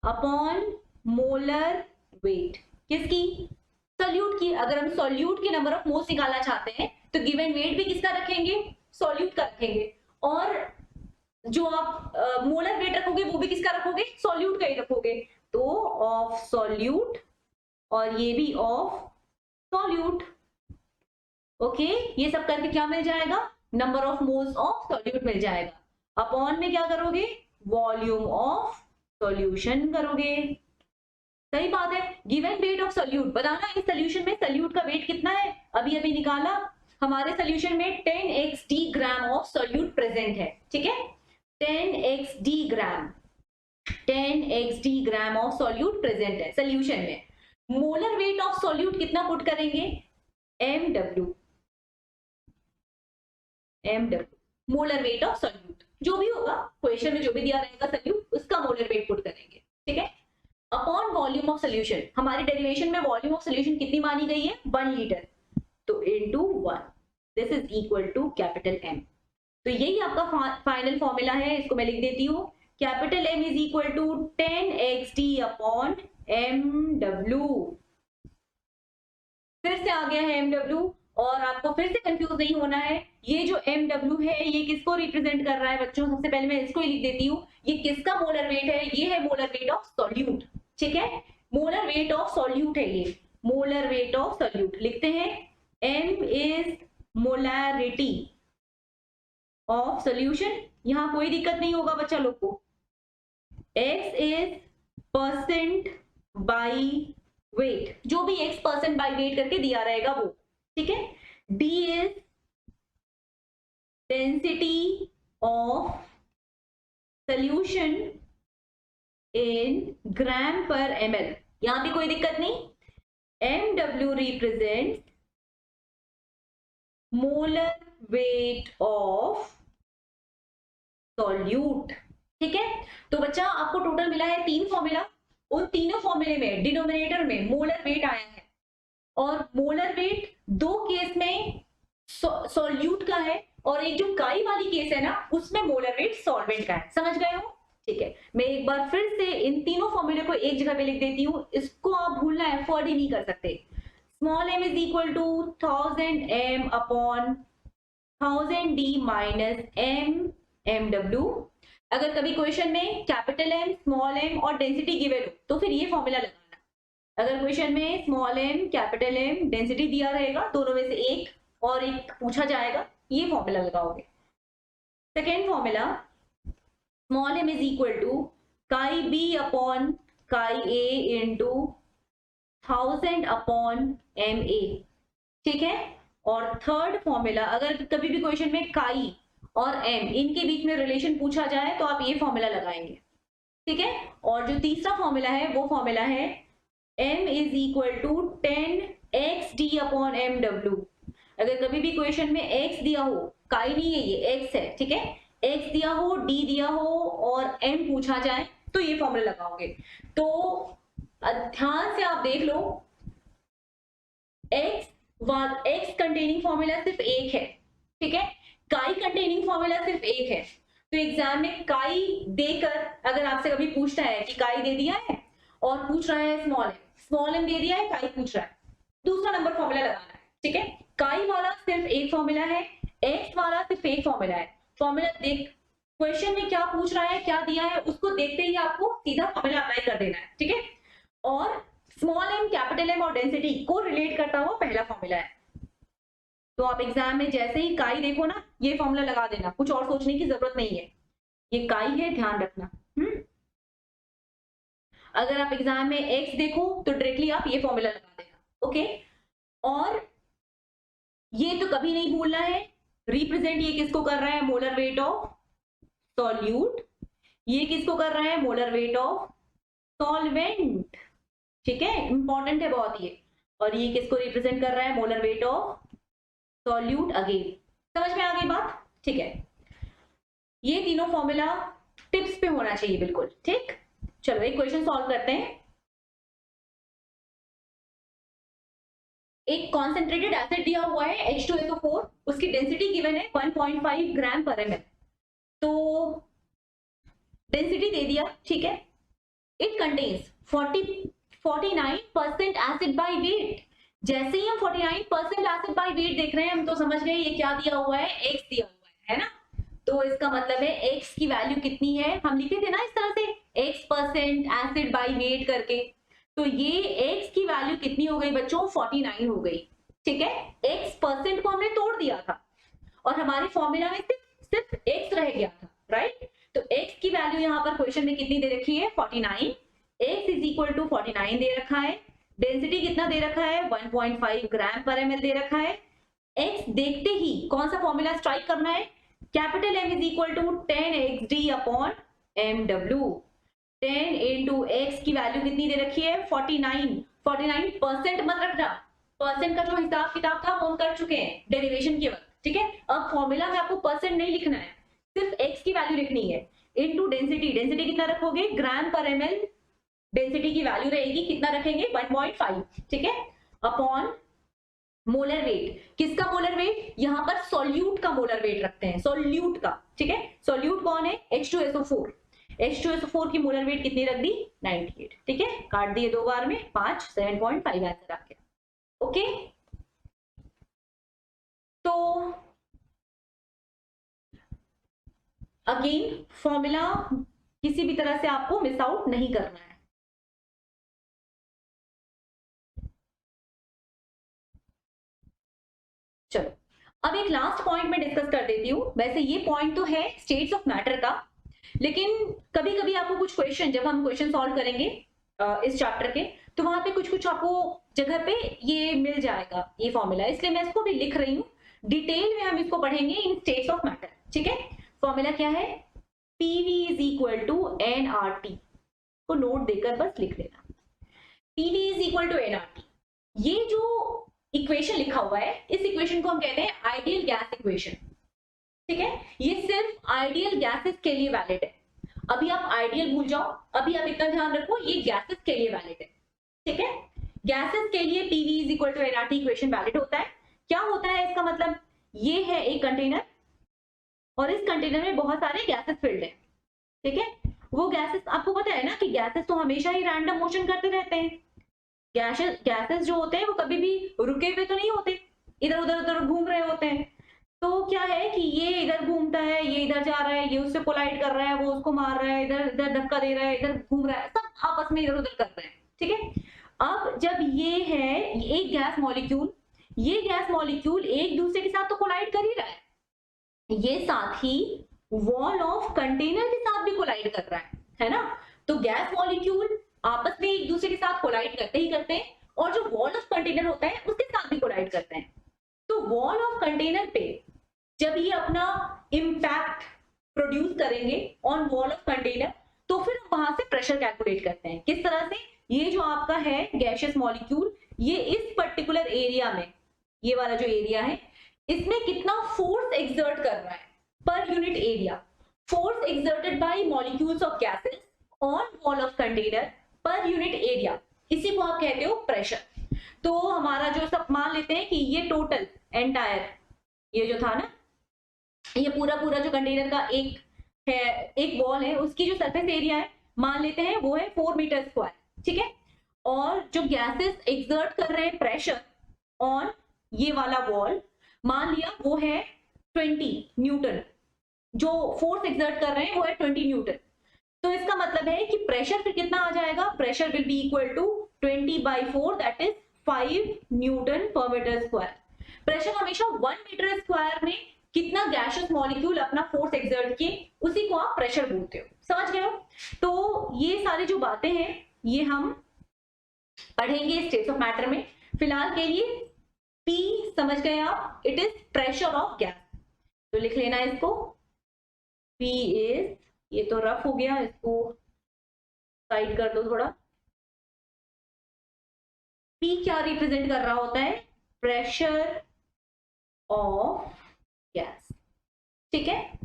upon molar weight, किसकी, सोल्यूट की। अगर हम सोल्यूट के नंबर ऑफ मोल्स निकालना चाहते हैं तो गिवन वेट भी किसका रखेंगे, सोल्यूट का रखेंगे, और जो आप मोलर वेट रखोगे वो भी किसका रखोगे, सोल्यूट का ही रखोगे। तो ऑफ सोल्यूट और ये भी ऑफ सोल्यूट, ओके। ये सब करके क्या मिल जाएगा, number of moles of solute मिल जाएगा। अपॉन में क्या करोगे, वॉल्यूम ऑफ सॉल्यूशन करोगे, सही बात है। गिवन वेट ऑफ सोल्यूट, बताना इस सोल्यूशन में सोल्यूट का वेट कितना है, अभी अभी निकाला, हमारे सोल्यूशन में 10xt gram of solute present है, ठीक है, 10xt gram, 10xt gram of solute present है सोल्यूशन में। मोलर वेट ऑफ सोल्यूट कितना पुट करेंगे, mw, molar weight of solute, जो भी होगा क्वेश्चन में जो भी दिया रहेगा सोल्यूट, उसका मोलर वेट पुट करेंगे, ठीक है। अपॉन वॉल्यूम ऑफ सोल्यूशन, हमारी डेरिवेशन में वॉल्यूम ऑफ सोल्यूशन कितनी मानी गई है, 1 लीटर, तो into 1, this is equal to capital M। तो यही आपका फाइनल फॉर्मूला है, इसको मैं लिख देती हूँ, capital M is equal to 10xt upon mw। फिर से आ गया है mw, और आपको फिर से कंफ्यूज नहीं होना है, ये जो mw है ये किसको रिप्रेजेंट कर रहा है बच्चों, सबसे पहले मैं इसको ही लिख देती हूँ, ये किसका मोलर वेट है, ये है मोलर वेट ऑफ सोल्यूट, ठीक है, मोलर वेट ऑफ सोल्यूट है ये, मोलर वेट ऑफ सोल्यूट लिखते हैं, m is molarity of solution, यहां कोई दिक्कत नहीं होगा बच्चा लोग को, x is percent by wait, जो भी x परसेंट बाई वेट करके दिया रहेगा वो, ठीक है, d is density of solution in gram per ml, यहां भी कोई दिक्कत नहीं, mw represent molar weight of solute, ठीक है। तो बच्चा आपको टोटल मिला है 3 फॉर्मूला, उन तीनों फॉर्मूले में डिनोमिनेटर में मोलर वेट आया है, और मोलर वेट 2 केस में सोल्यूट का है, और एक जो काई वाली केस है ना उसमें मोलर वेट सॉल्वेंट का है, समझ गए हो, ठीक है। मैं एक बार फिर से इन तीनों फॉर्मूले को एक जगह पे लिख देती हूँ, इसको आप भूलना एफर्ट ही नहीं कर सकते। Small m is equal to 1000 m upon 1000 d minus mw। अगर कभी क्वेश्चन में कैपिटल M, स्मॉल m और डेंसिटी गिवन हो तो फिर ये फॉर्मूला लगाना, अगर क्वेश्चन में small m, capital M, density दिया रहेगा, दोनों में से एक और एक पूछा जाएगा, ये फॉर्मूला लगाओगे। Second formula, small m is equal to chi b upon chi a into 1000 upon ma, ठीक है। और थर्ड फॉर्मूला, अगर कभी भी क्वेश्चन में काई और m इनके बीच में रिलेशन पूछा जाए तो आप ये फॉर्मूला लगाएंगे, ठीक है। और जो तीसरा फॉर्मूला है वो फॉर्मूला है m is equal to 10xt upon mw। अगर कभी भी क्वेश्चन में x दिया हो, काई नहीं है ये x है, ठीक है, x दिया हो, d दिया हो और m पूछा जाए तो ये फॉर्मूला लगाओगे। तो ध्यान से आप देख लो, x कंटेनिंग फॉर्मूला सिर्फ एक है, ठीक है, काई कंटेनिंग फॉर्मूला सिर्फ एक है, तो एग्जाम में काई देकर अगर आपसे कभी पूछता है कि काई दे दिया है और पूछ रहा है स्मॉल एम दे दिया है, काई पूछ रहा है, दूसरा नंबर फॉर्मूला लगाना है, ठीक है। काई वाला सिर्फ एक फॉर्मूला है, एक्स वाला सिर्फ एक फॉर्मूला है। फॉर्मूला देख, क्वेश्चन में क्या पूछ रहा है, क्या दिया है, उसको देखते ही आपको सीधा फॉर्मूला अप्लाई कर देना है, ठीक है। और स्मॉल एम, कैपिटल एम और डेंसिटी को रिलेट करता हुआ पहला फॉर्मूला है। तो आप एग्जाम में जैसे ही काई देखो ना, ये फॉर्मूला लगा देना, कुछ और सोचने की जरूरत नहीं है, ये काई है, ध्यान रखना। अगर आप एग्जाम में एक्स देखो तो डायरेक्टली आप ये फॉर्मूला लगा देना, ओके। और ये तो कभी नहीं भूलना है, रिप्रेजेंट ये किसको कर रहा है, मोलर वेट ऑफ सॉल्यूट, ये किसको कर रहा है, मोलर वेट ऑफ सॉल्वेंट, ठीक है, इंपॉर्टेंट है बहुत ये। और ये किसको रिप्रेजेंट कर रहा है, molar weight of solute again. समझ में आ गई बात, ठीक है। ये तीनों फॉर्मूला टिप्स पे होना चाहिए बिल्कुल, ठीक। चलो एक क्वेश्चन सॉल्व करते हैं। एक कॉन्सेंट्रेटेड एसिड दिया हुआ है H2SO4, उसकी डेंसिटी गिवन है 1.5 ग्राम पर ml। तो डेंसिटी दे दिया, ठीक है। It contains 49% acid by weight. जैसे ही हम 49% एसिड बाय वेट देख रहे हैं, हम तो समझ गए ये क्या दिया हुआ है, एक्स दिया हुआ है ना। तो इसका मतलब है एक्स की वैल्यू कितनी है, हम लिखे थे ना इस तरह से x% एसिड बाय वेट करके। तो ये x की वैल्यू कितनी हो गई बच्चों, 49 हो गई, ठीक है। x% को हमने तोड़ दिया था और हमारे फॉर्मूला में सिर्फ x रह गया था, राइट। तो x की वैल्यू यहाँ पर क्वेश्चन में कितनी दे रखी है, 49। x इज इक्वल टू 49 दे रखा है। डेंसिटी कितना दे रखा है, 1.5 ग्राम पर ml दे रखा है। x देखते ही कौन सा फॉर्मूला स्ट्राइक करना है, capital M is equal to 10xd upon mw। 10 into X की वैल्यू कितनी दे रखी है, 49% मत रखना, परसेंट का जो हिसाब किताब था हम कर चुके हैं डेरिवेशन के वक्त, ठीक है। अब फॉर्मूला में आपको परसेंट नहीं लिखना है, सिर्फ एक्स की वैल्यू लिखनी है। इनटू डेंसिटी, डेंसिटी कितना रखोगे, ग्राम पर ml डेंसिटी की वैल्यू रहेगी, कितना रखेंगे 1.5, ठीक है, अपॉन मोलर वेट। किसका मोलर वेट, यहाँ पर सॉल्यूट का मोलर वेट रखते हैं, सॉल्यूट का, ठीक है। सॉल्यूट कौन है, H2SO4। H2SO4 की मोलर वेट कितनी रख दी, 98, ठीक है। काट दिए दो बार में 5, 7.5 आंसर आ गया, ओके। तो अगेन फॉर्मूला किसी भी तरह से आपको मिस आउट नहीं करना है। चलो अब एक लास्ट पॉइंट में डिस्कस कर देती हूँ। वैसे ये पॉइंट तो है स्टेट्स ऑफ मैटर का, लेकिन कभी कभी आपको कुछ क्वेश्चन, जब हम क्वेश्चन सॉल्व करेंगे इस चैप्टर के, तो वहां पे कुछ कुछ आपको जगह पे ये मिल जाएगा ये फॉर्मूला, इसलिए मैं इसको भी लिख रही हूँ। डिटेल में हम इसको पढ़ेंगे इन स्टेट्स ऑफ मैटर, ठीक है। फॉर्मूला क्या है, PV is equal to nRT, को नोट देकर बस लिख लेना, PV is equal to nRT। ये जो इक्वेशन लिखा हुआ है, इस इक्वेशन को हम कहते हैं आइडियल गैस इक्वेशन, ठीक है। ये सिर्फ आइडियल गैसेस के लिए वैलिड है। अभी आप आइडियल भूल जाओ, अभी आप इतना ध्यान रखो ये गैसेस के लिए वैलिड है, ठीक है। गैसेस के लिए PV is equal to nRT equation valid होता है। क्या होता है इसका मतलब, ये है एक कंटेनर और इस कंटेनर में बहुत सारे गैसेस फिल्ड है, ठीक है। वो गैसेस, आपको पता है ना कि गैसेस तो हमेशा ही रैंडम मोशन करते रहते हैं। गैसेस जो होते हैं वो कभी भी रुके हुए तो नहीं होते, इधर उधर घूम रहे होते हैं। तो क्या है कि ये इधर घूमता है, ये इधर जा रहा है, ये उससे कोलाइड कर रहा है, वो उसको मार रहा है, इधर इधर धक्का दे रहा है, इधर घूम रहा है, सब आपस में इधर उधर कर रहे हैं, ठीक है। अब जब ये है एक गैस मॉलिक्यूल, ये गैस मॉलिक्यूल एक दूसरे के साथ तो कोलाइड कर ही रहा है, ये साथ ही वॉल ऑफ कंटेनर के साथ भी कोलाइड कर रहा है ना। तो गैस मॉलिक्यूल आपस में एक दूसरे के साथ कोलाइड करते ही करते हैं, और जो वॉल ऑफ कंटेनर होता है उसके साथ भी कोलाइड करते हैं। तो वॉल ऑफ कंटेनर पे जब ये अपना इंपैक्ट प्रोड्यूस करेंगे ऑन वॉल ऑफ कंटेनर, तो फिर हम वहां से प्रेशर कैलकुलेट करते हैं। किस तरह से, ये जो आपका है गैसियस मॉलिक्यूल, ये इस पर्टिकुलर एरिया में, ये वाला जो एरिया है, इसमें कितना फोर्स एक्सर्ट कर रहा है per unit area. Force exerted by molecules of gases on wall of container per unit area, इसी को आप कहते हो प्रेशर। तो हमारा जो सब मान लेते हैं कि ये टोटल एंटायर, ये जो था ना, ये पूरा जो कंटेनर का एक है, एक वॉल है, उसकी जो सरफेस एरिया है मान लेते हैं वो है 4 मीटर स्क्वायर, ठीक है। और जो गैसेस एक्सर्ट कर रहे हैं प्रेशर ऑन ये वाला वॉल, मान लिया वो है 20 न्यूटन, जो फोर्स एक्सर्ट कर रहे हैं वो है 20 न्यूटन। तो इसका मतलब है कि प्रेशर फिर कितना आ जाएगा, pressure will be equal to 20/4 that is 5 newton per metre square. Pressure हमेशा 1 मीटर स्क्वायर में कितना गैसियस मॉलिक्यूल अपना फोर्स एक्सर्ट किए उसी को आप प्रेशर बोलते हो, समझ गए हो। तो ये सारी जो बातें हैं ये हम पढ़ेंगे स्टेट्स ऑफ मैटर में। फिलहाल के लिए P समझ गए आप, it is pressure of gas, तो लिख लेना इसको। P इज, ये तो रफ हो गया, इसको साइड कर दो थोड़ा। P क्या रिप्रेजेंट कर रहा होता है, प्रेशर ऑफ गैस, ठीक है।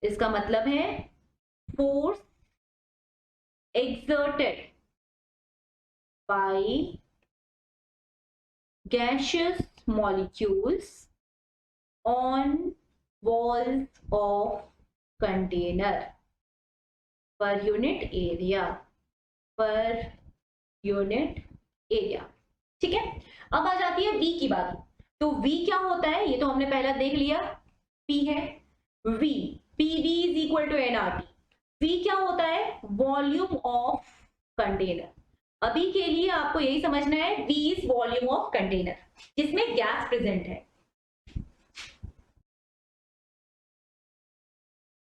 इसका मतलब है force exerted by gaseous molecules on walls of container per unit area, per unit area, ठीक है। अब आ जाती है V की बात। तो V क्या होता है ये तो हमने पहला देख लिया, P है V, PV is equal to nRT। V क्या होता है, वॉल्यूम ऑफ कंटेनर। अभी के लिए आपको यही समझना है, V is volume of container जिसमें गैस प्रेजेंट है।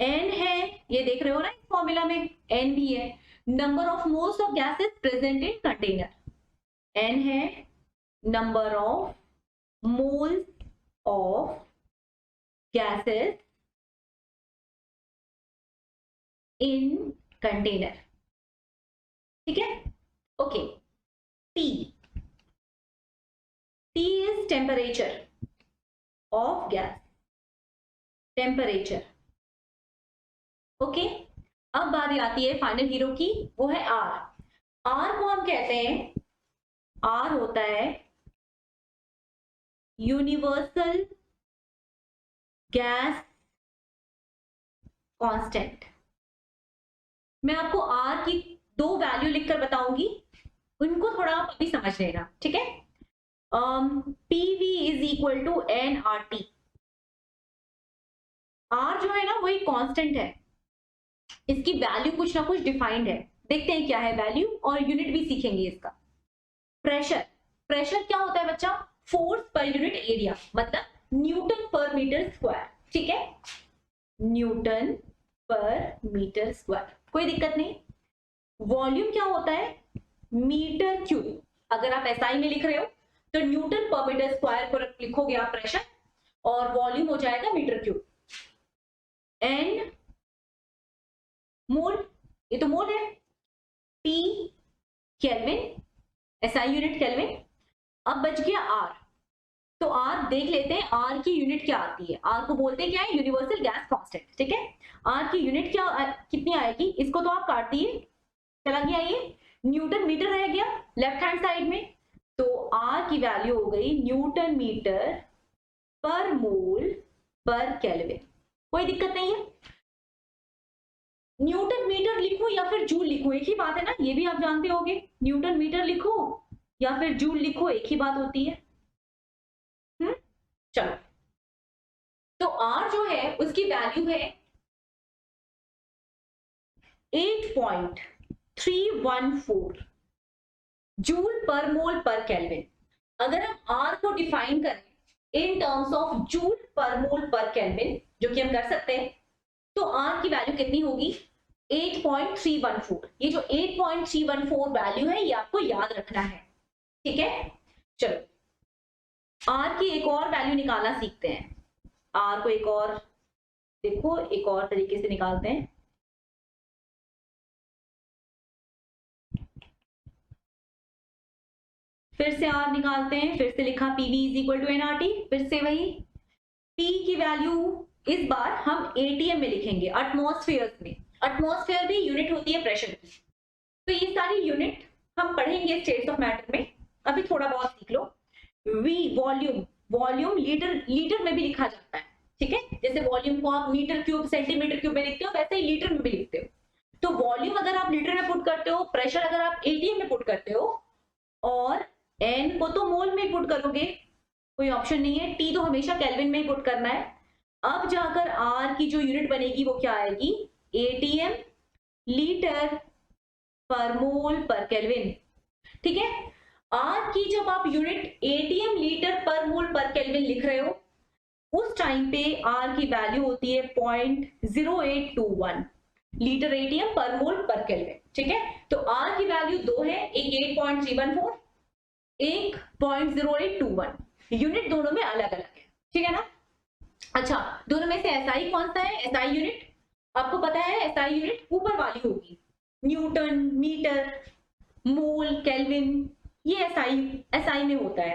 N है, ये देख रहे हो ना इस फॉर्मूला में N भी है, number of moles of gases present in container. N है number of moles of gases in container, ठीक है। Okay, T is temperature of gas, temperature, okay. अब बारी आती है फाइनल हीरो की, वो है R। R को हम कहते हैं, R होता है यूनिवर्सल गैस कांस्टेंट। मैं आपको R की 2 वैल्यू लिखकर बताऊंगी, उनको थोड़ा आप अभी समझ लेना, ठीक है। PV is equal to nRT। R जो है ना वो एक कांस्टेंट है, इसकी वैल्यू कुछ ना कुछ डिफाइंड है, देखते हैं क्या है वैल्यू, और यूनिट भी सीखेंगे इसका। प्रेशर, प्रेशर क्या होता है बच्चा, फोर्स पर यूनिट एरिया, मतलब न्यूटन पर मीटर स्क्वायर, ठीक है, न्यूटन पर मीटर स्क्वायर, कोई दिक्कत नहीं। वॉल्यूम क्या होता है, मीटर क्यूब। अगर आप एसआई में लिख रहे हो तो न्यूटन पर मीटर स्क्वायर को लिखोगे आप प्रेशर, और वॉल्यूम हो जाएगा मीटर क्यूब। एन मोल, ये तो मोल है, T kelvin, SI unit kelvin. अब बच गया आर, तो आर देख लेते हैं आर की यूनिट क्या आती है। आर को बोलते हैं क्या है, यूनिवर्सल गैस कांस्टेंट, ठीक है। आर की यूनिट क्या कितनी आएगी, इसको तो आप काट दिए, चला गया ये न्यूटन मीटर रह गया लेफ्ट हैंड साइड में, तो आर की वैल्यू हो गई न्यूटन मीटर पर मोल पर केल्विन, कोई दिक्कत नहीं है। न्यूटन मीटर लिखो या फिर जूल लिखो एक ही बात है ना, ये भी आप जानते होंगे, न्यूटन मीटर लिखो या फिर जूल लिखो एक ही बात होती है। चलो, तो R जो है उसकी वैल्यू है 8.314 जूल पर मोल पर केल्विन। अगर हम R को डिफाइन करें इन टर्म्स ऑफ जूल पर मोल पर केल्विन, जो कि हम कर सकते हैं, तो R की वैल्यू कितनी होगी, 8.314। ये जो 8.314 वैल्यू है ये आपको याद रखना है, ठीक है। चलो R की एक और वैल्यू निकालना सीखते हैं। R को एक और देखो, एक और तरीके से निकालते हैं। फिर से R निकालते हैं, फिर से लिखा PV is equal to nRT, फिर से वही P की वैल्यू इस बार हम ATM में लिखेंगे, एटमॉस्फेयर में। एटमॉस्फेयर भी यूनिट होती है प्रेशर की, तो ये सारी यूनिट हम पढ़ेंगे स्टेट्स ऑफ मैटर में, अभी थोड़ा बहुत सीख लो। V वॉल्यूम, वॉल्यूम लीटर में भी लिखा जाता है, ठीक है, जैसे वॉल्यूम वॉल्यूम को आप मीटर क्यूब सेंटीमीटर क्यूब में लिखते हो, वैसे ही लीटर में भी लिखते हो। तो वॉल्यूम अगर आप लीटर में पुट करते हो, प्रेशर अगर आप एटीएम में पुट करते हो, और एन को तो मोल में पुट करोगे, कोई ऑप्शन नहीं है। टी तो हमेशा केल्विन में ही पुट करना है। अब जाकर आर की जो यूनिट बनेगी वो क्या आएगी, एटीएम लीटर पर मोल पर केल्विन। ठीक है, आर की जब आप यूनिट एटीएम लीटर पर मोल पर केल्विन लिख रहे हो, उस टाइम पे आर की वैल्यू होती है 0.0821 लीटर एटीएम पर मोल पर केल्विन। ठीक है, तो आर की वैल्यू दो है, एक 8.314, एक 0.0821, यूनिट दोनों में अलग अलग है। ठीक है ना। अच्छा, दोनों में से एसआई कौन सा है, एसआई यूनिट आपको पता है, एसआई यूनिट ऊपर वाली होगी, न्यूटन, मीटर, मोल, केल्विन, ये एसआई में होता है।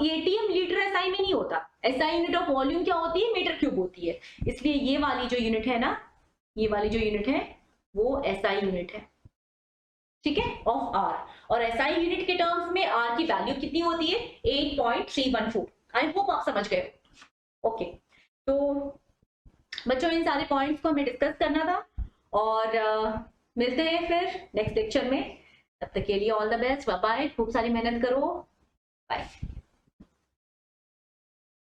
एटीएम लीटर एसआई में नहीं होता। एसआई यूनिट ऑफ वॉल्यूम क्या होती है, मीटर क्यूब होती है। इसलिए ये वाली जो यूनिट है ना, ये वाली जो यूनिट है वो एसआई यूनिट है। ठीक है, ऑफ आर। और एसआई यूनिट के टर्म्स में आर की वैल्यू कितनी होती है, 8.314। आई होप आप समझ गए। ओके, तो बच्चों इन सारे पॉइंट्स को हमें डिस्कस करना था, और मिलते हैं फिर नेक्स्ट लेक्चर में। तब तक के लिए all the best, bye bye, खूब सारी मेहनत करो, बाय।